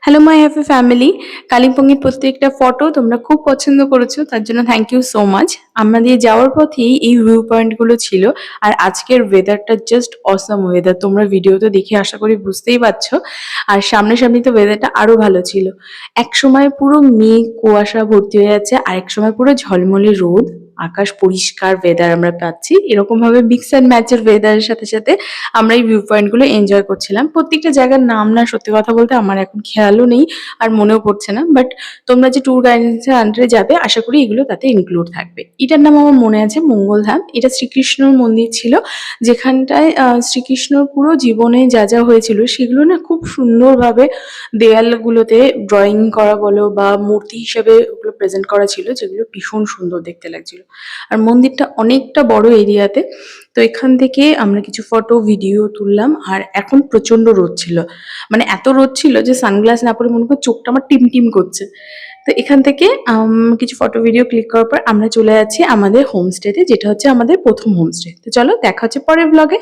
Hello my happy family. কালিম্পংয়ের প্রত্যেকটা photo তোমরা খুব পছন্দ করেছো, তার জন্য থ্যাংক ইউ সো মাচ। আমাদের যাওয়ার পথেই এই ভিউ পয়েন্ট গুলো ছিল। আর আজকের ওয়েদারটা জাস্ট অসম ওয়েদার, তোমরা ভিডিওতে দেখে আশা করি বুঝতেই পারছো। আর সামনাসামনি তো ওয়েদারটা আরো ভালো ছিল। এক সময় পুরো মেঘ কুয়াশা ভর্তি হয়ে যাচ্ছে, আর এক সময় পুরো ঝলমলে রোদ, আকাশ পরিষ্কার ওয়েদার আমরা পাচ্ছি। এরকম ভাবে মিক্স অ্যান্ড ম্যাচের ওয়েদারের সাথে সাথে আমরা এই ভিউ পয়েন্ট গুলো এনজয় করছিলাম। প্রত্যেকটা জায়গার নাম না সত্যি কথা বলতে আমার এখন খেয়ালও নেই আর মনেও পড়ছে না, বাট তোমরা যে ট্যুর গাইডেন্সের আন্ডারে যাবে আশা করি এগুলো তাতে ইনক্লুড থাকবে। এটার নাম আমার মনে আছে মঙ্গলধাম। এটা শ্রীকৃষ্ণর মন্দির ছিল, যেখানটায় শ্রীকৃষ্ণর পুরো জীবনে যা যা হয়েছিল সেগুলো না খুব সুন্দরভাবে দেয়ালগুলোতে ড্রয়িং করা বলো বা মূর্তি হিসেবে ওগুলো প্রেজেন্ট করা ছিল, যেগুলো ভীষণ সুন্দর দেখতে লাগছিল। আর মন্দিরটা অনেকটা বড় এরিয়াতে। তো এখান থেকে আমরা কিছু ফটো ভিডিও তুললাম। আর এখন প্রচন্ড রোদ ছিল, মানে এত রোদ ছিল যে সানগ্লাস না পরে মনে হয় চোখটা আমার টিম টিম করছে। তো এখান থেকে কিছু ফটো ভিডিও ক্লিক করার পর আমরা চলে যাচ্ছি আমাদের হোমস্টেতে, যেটা হচ্ছে আমাদের প্রথম হোমস্টে। তো চলো দেখা হচ্ছে পরের ব্লগে।